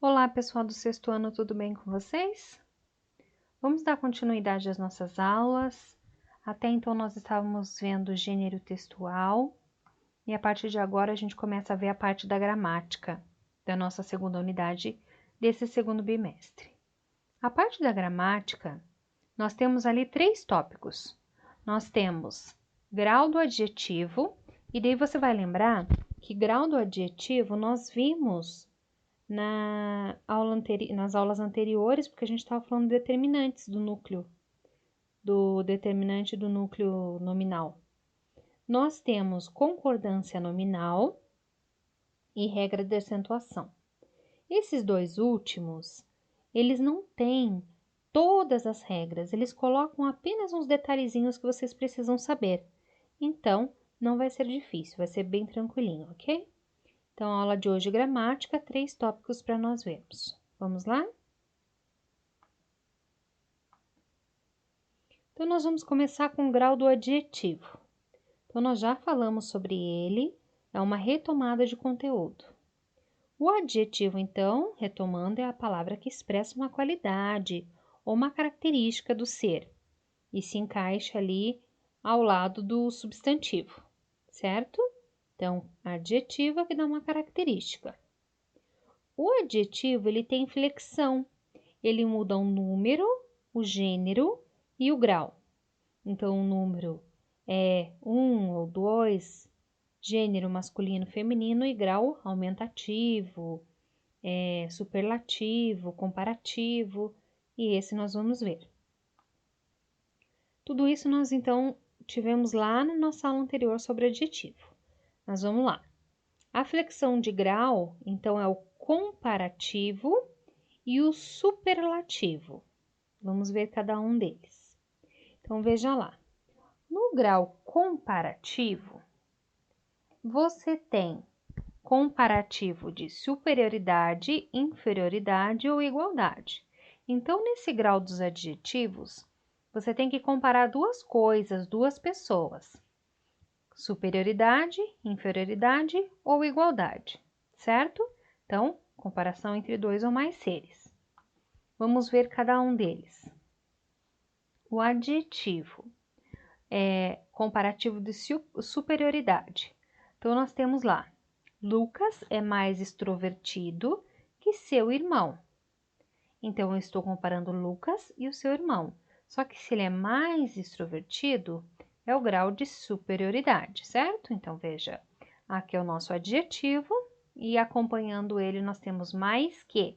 Olá, pessoal do sexto ano, tudo bem com vocês? Vamos dar continuidade às nossas aulas. Até então nós estávamos vendo o gênero textual e a partir de agora a gente começa a ver a parte da gramática da nossa segunda unidade desse segundo bimestre. A parte da gramática, nós temos ali 3 tópicos. Nós temos grau do adjetivo, e daí você vai lembrar que grau do adjetivo nós vimos nas aulas anteriores, porque a gente estava falando de determinantes do núcleo, do determinante do núcleo nominal. Nós temos concordância nominal e regra de acentuação. Esses dois últimos, eles não têm todas as regras, eles colocam apenas uns detalhezinhos que vocês precisam saber. Então, não vai ser difícil, vai ser bem tranquilinho, ok? Então, a aula de hoje, gramática, 3 tópicos para nós vermos. Vamos lá? Então, nós vamos começar com o grau do adjetivo. Então, nós já falamos sobre ele, é uma retomada de conteúdo. O adjetivo, então, retomando, é a palavra que expressa uma qualidade ou uma característica do ser e se encaixa ali ao lado do substantivo, certo? Então, adjetivo é que dá uma característica. O adjetivo, ele tem flexão, ele muda o número, o gênero e o grau. Então, o número é 1 ou 2, gênero masculino, feminino e grau aumentativo, superlativo, comparativo, e esse nós vamos ver. Tudo isso nós, então, tivemos lá na nossa aula anterior sobre adjetivo. Mas vamos lá. A flexão de grau, então, é o comparativo e o superlativo. Vamos ver cada um deles. Então, veja lá. No grau comparativo, você tem comparativo de superioridade, inferioridade ou igualdade. Então, nesse grau dos adjetivos, você tem que comparar duas coisas, duas pessoas. Superioridade, inferioridade ou igualdade, certo? Então, comparação entre 2 ou mais seres. Vamos ver cada um deles. O adjetivo é comparativo de superioridade. Então, nós temos lá, Lucas é mais extrovertido que seu irmão. Então, eu estou comparando Lucas e o seu irmão. Só que se ele é mais extrovertido, é o grau de superioridade, certo? Então, veja, aqui é o nosso adjetivo e acompanhando ele nós temos mais que,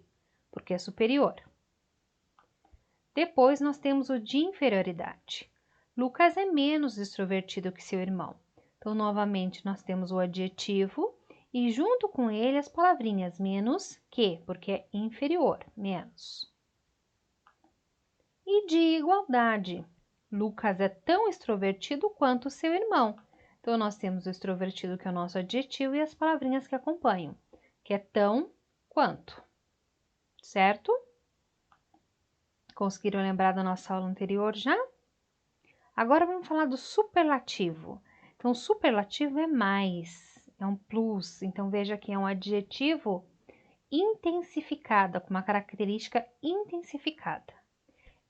porque é superior. Depois, nós temos o de inferioridade. Lucas é menos extrovertido que seu irmão. Então, novamente, nós temos o adjetivo e junto com ele as palavrinhas menos que, porque é inferior, menos. E de igualdade. Lucas é tão extrovertido quanto seu irmão. Então, nós temos o extrovertido, que é o nosso adjetivo, e as palavrinhas que acompanham, que é tão quanto, certo? Conseguiram lembrar da nossa aula anterior já? Agora vamos falar do superlativo. Então, o superlativo é mais, é um plus. Então, veja que é um adjetivo intensificado, com uma característica intensificada.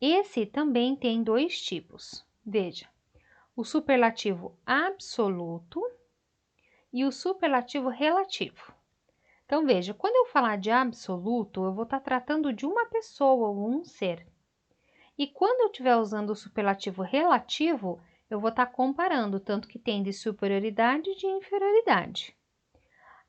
Esse também tem 2 tipos. Veja, o superlativo absoluto e o superlativo relativo. Então, veja, quando eu falar de absoluto, eu vou estar tratando de uma pessoa ou um ser. E quando eu estiver usando o superlativo relativo, eu vou estar comparando tanto que tem de superioridade e de inferioridade.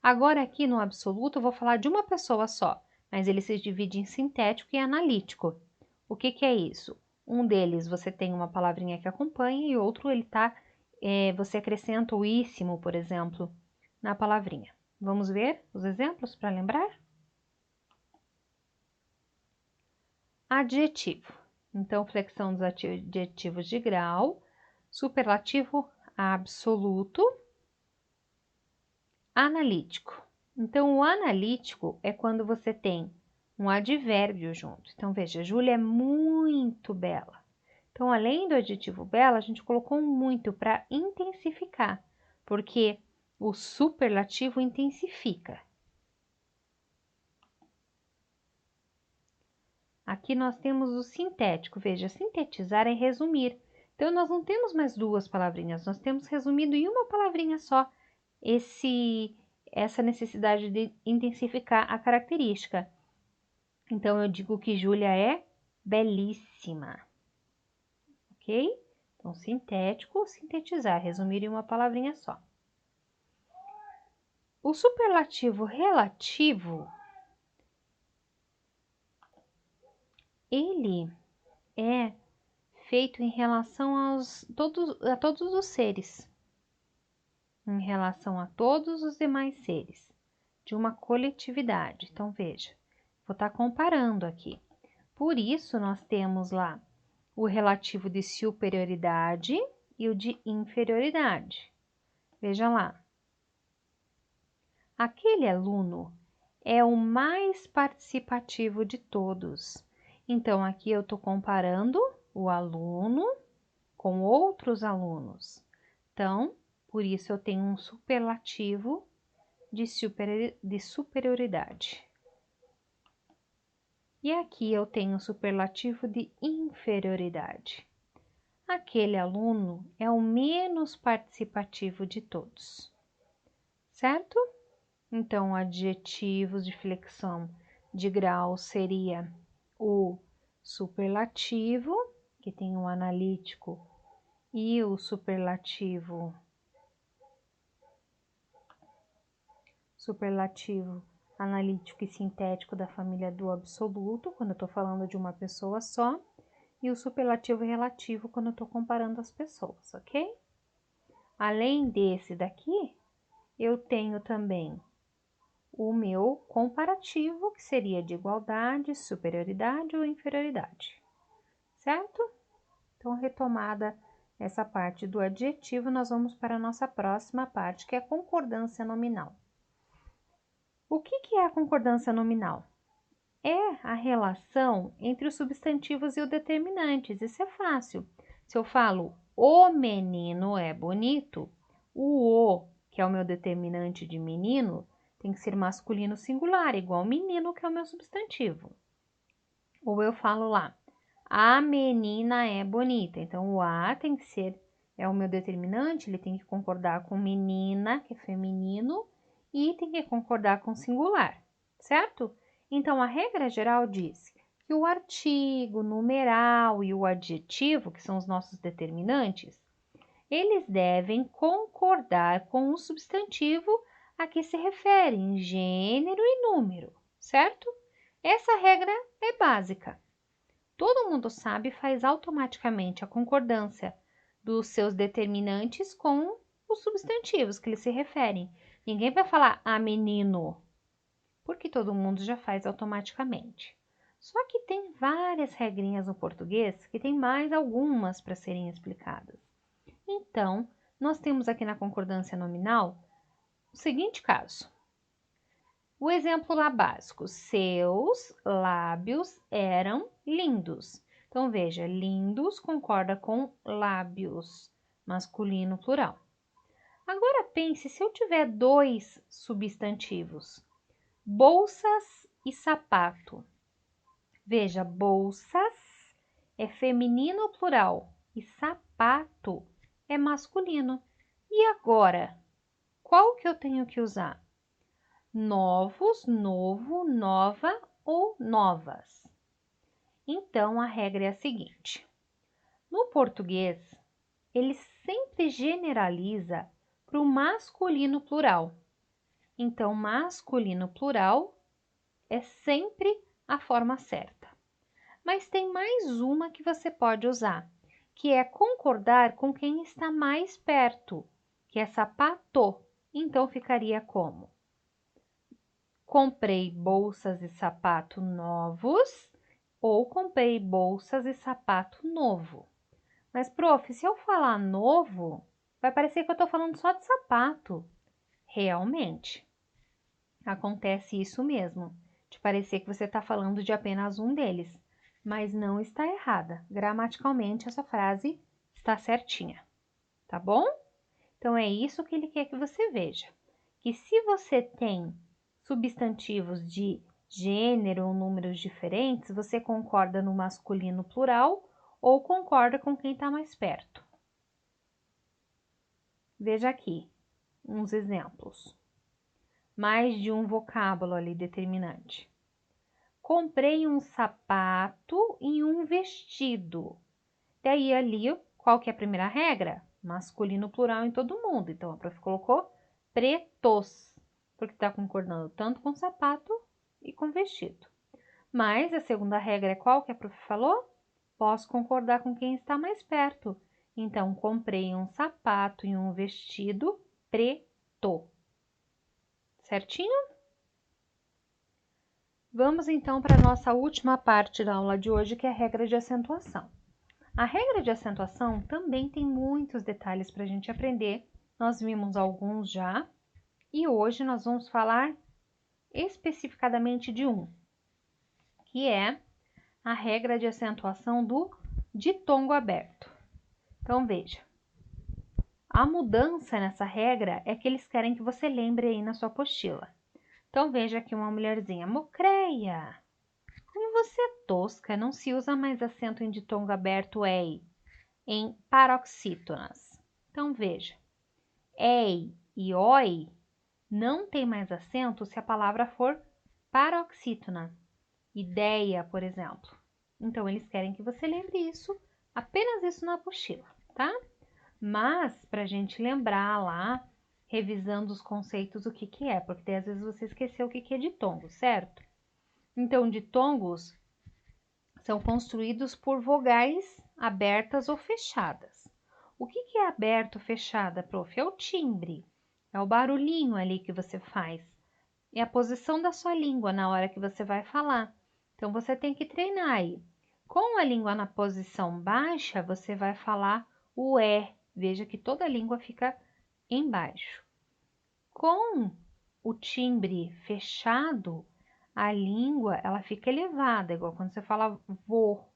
Agora, aqui no absoluto, eu vou falar de uma pessoa só, mas ele se divide em sintético e analítico. O que é isso? Um deles você tem uma palavrinha que acompanha e outro você acrescenta o íssimo, por exemplo, na palavrinha. Vamos ver os exemplos para lembrar? Adjetivo. Então, flexão dos adjetivos de grau, superlativo absoluto, analítico. Então, o analítico é quando você tem um advérbio junto. Então, veja, Júlia é muito bela. Então, além do adjetivo bela, a gente colocou um muito para intensificar, porque o superlativo intensifica. Aqui nós temos o sintético. Veja, sintetizar é resumir. Então, nós não temos mais duas palavrinhas, nós temos resumido em uma palavrinha só essa necessidade de intensificar a característica. Então, eu digo que Júlia é belíssima. Ok? Então, sintético, sintetizar, resumir em uma palavrinha só. O superlativo relativo, ele é feito em relação a todos os seres, em relação a todos os demais seres, de uma coletividade. Então, veja, vou estar comparando aqui. Por isso, nós temos lá o relativo de superioridade e o de inferioridade. Veja lá. Aquele aluno é o mais participativo de todos. Então, aqui eu estou comparando o aluno com outros alunos. Então, por isso eu tenho um superlativo de superioridade. E aqui eu tenho um superlativo de inferioridade. Aquele aluno é o menos participativo de todos, certo? Então, adjetivos de flexão de grau seria o superlativo, que tem um analítico, e o superlativo analítico e sintético da família do absoluto, quando eu estou falando de uma pessoa só, e o superlativo relativo quando eu estou comparando as pessoas, ok? Além desse daqui, eu tenho também o meu comparativo, que seria de igualdade, superioridade ou inferioridade, certo? Então, retomada essa parte do adjetivo, nós vamos para a nossa próxima parte, que é a concordância nominal. O que é a concordância nominal? É a relação entre os substantivos e os determinantes. Isso é fácil. Se eu falo o menino é bonito, o, que é o meu determinante de menino, tem que ser masculino singular, igual menino, que é o meu substantivo. Ou eu falo lá, a menina é bonita. Então, o a tem que ser, é o meu determinante, ele tem que concordar com menina, que é feminino, e tem que concordar com singular, certo? Então, a regra geral diz que o artigo, numeral e o adjetivo, que são os nossos determinantes, eles devem concordar com o substantivo a que se refere em gênero e número, certo? Essa regra é básica. Todo mundo sabe e faz automaticamente a concordância dos seus determinantes com os substantivos que eles se referem. Ninguém vai falar a menino, porque todo mundo já faz automaticamente. Só que tem várias regrinhas no português que tem mais algumas para serem explicadas. Então, nós temos aqui na concordância nominal o seguinte caso. O exemplo lá básico, seus lábios eram lindos. Então, veja, lindos concorda com lábios, masculino plural. Agora, pense se eu tiver dois substantivos, bolsas e sapato. Veja, bolsas é feminino plural e sapato é masculino. E agora, qual que eu tenho que usar? Novos, novo, nova ou novas. Então, a regra é a seguinte. No português, ele sempre generaliza para o masculino plural. Então, masculino plural é sempre a forma certa. Mas tem mais uma que você pode usar, que é concordar com quem está mais perto, que é sapato. Então, ficaria como? Comprei bolsas e sapato novos ou comprei bolsas e sapato novo. Mas, prof, se eu falar novo, vai parecer que eu estou falando só de sapato. Realmente, acontece isso mesmo, de parecer que você está falando de apenas um deles, mas não está errada. Gramaticalmente, essa frase está certinha, tá bom? Então, é isso que ele quer que você veja, que se você tem substantivos de gênero ou números diferentes, você concorda no masculino plural ou concorda com quem está mais perto. Veja aqui uns exemplos. Mais de um vocábulo ali determinante. Comprei um sapato e um vestido. Daí ali, qual que é a primeira regra? Masculino plural em todo mundo. Então, a prof colocou pretos, porque está concordando tanto com sapato e com vestido. Mas a segunda regra é qual que a prof falou? Posso concordar com quem está mais perto. Então, comprei um sapato e um vestido preto. Certinho? Vamos então para a nossa última parte da aula de hoje, que é a regra de acentuação. A regra de acentuação também tem muitos detalhes para a gente aprender. Nós vimos alguns já e hoje nós vamos falar especificadamente de um, que é a regra de acentuação do ditongo aberto. Então, veja. A mudança nessa regra é que eles querem que você lembre aí na sua apostila. Então, veja aqui uma mulherzinha. Mocreia! Como você é tosca, não se usa mais acento em ditongo aberto ei em paroxítonas. Então, veja. Ei e oi não tem mais acento se a palavra for paroxítona. Ideia, por exemplo. Então, eles querem que você lembre isso, apenas isso na apostila, tá? Mas, para a gente lembrar lá, revisando os conceitos, o que que é, porque às vezes você esqueceu o que que é ditongo, certo? Então, ditongos são construídos por vogais abertas ou fechadas. O que que é aberto ou fechada, prof? É o timbre, é o barulhinho ali que você faz, é a posição da sua língua na hora que você vai falar. Então, você tem que treinar aí. Com a língua na posição baixa, você vai falar o é. Veja que toda a língua fica embaixo. Com o timbre fechado, a língua ela fica elevada, igual quando você fala vou.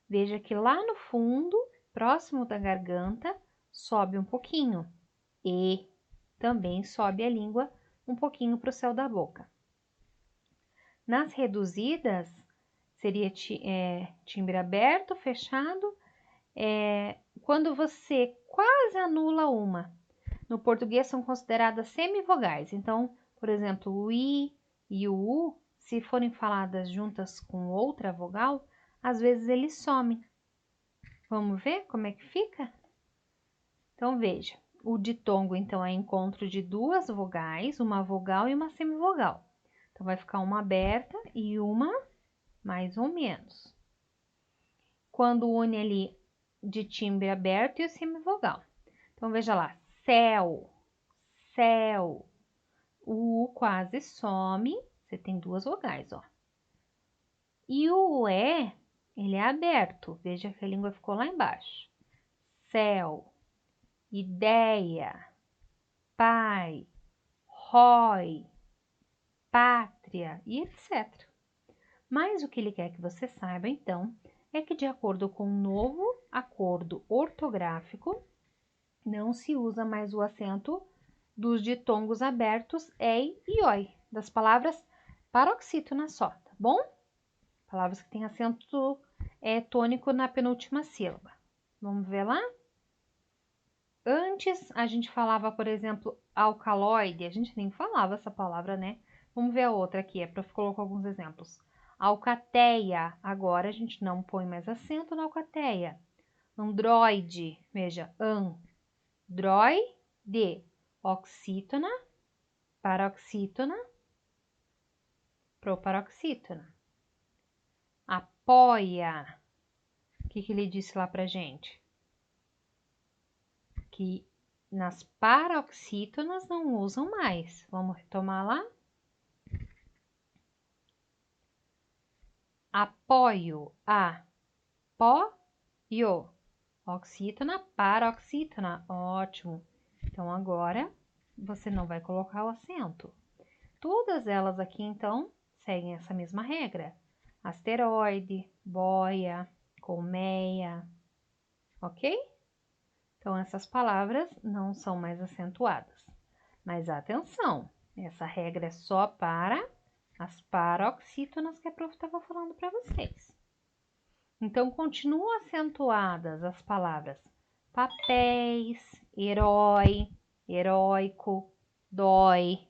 Veja que lá no fundo, próximo da garganta, sobe um pouquinho. E também sobe a língua um pouquinho para o céu da boca. Nas reduzidas, seria timbre aberto, fechado, quando você quase anula uma. No português são consideradas semivogais. Então, por exemplo, o i e o u, se forem faladas juntas com outra vogal, às vezes eles somem. Vamos ver como é que fica? Então, veja. O ditongo, então, é encontro de duas vogais, uma vogal e uma semivogal. Então, vai ficar uma aberta e uma mais ou menos. Quando une ali de timbre aberto e o semivogal. Então, veja lá. Céu, céu. O U quase some. Você tem duas vogais, ó. E o E, ele é aberto. Veja que a língua ficou lá embaixo. Céu, ideia, pai, rói, pátria e etc. Mas o que ele quer que você saiba, então, é que de acordo com o novo acordo ortográfico, não se usa mais o acento dos ditongos abertos ei e oi, das palavras paroxítonas só, tá bom? Palavras que têm acento tônico na penúltima sílaba. Vamos ver lá? Antes a gente falava, por exemplo, alcaloide, a gente nem falava essa palavra, né? Vamos ver a outra aqui, a prof colocou alguns exemplos. Alcateia, agora a gente não põe mais acento na alcateia. Androide, veja, androide, oxítona, paroxítona, proparoxítona. Apoia, o que ele disse lá pra gente? Que nas paroxítonas não usam mais. Vamos retomar lá? Apoio, apoio. Oxítona, paroxítona, ótimo. Então, agora, você não vai colocar o acento. Todas elas aqui, então, seguem essa mesma regra. Asteroide, boia, colmeia, ok? Então, essas palavras não são mais acentuadas. Mas atenção, essa regra é só para as paroxítonas que a prof estava falando para vocês. Então, continuam acentuadas as palavras papéis, herói, heróico, dói,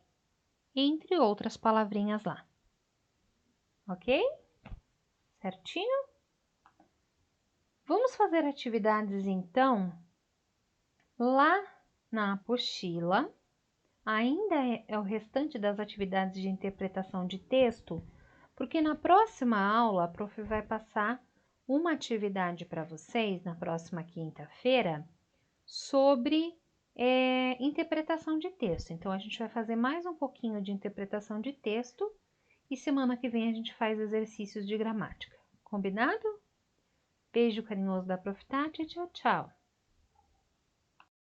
entre outras palavrinhas lá. Ok? Certinho? Vamos fazer atividades, então, lá na apostila. Ainda é o restante das atividades de interpretação de texto, porque na próxima aula a prof vai passar uma atividade para vocês, na próxima quinta-feira, sobre interpretação de texto. Então, a gente vai fazer mais um pouquinho de interpretação de texto e semana que vem a gente faz exercícios de gramática. Combinado? Beijo carinhoso da Prof. Tati e tchau, tchau!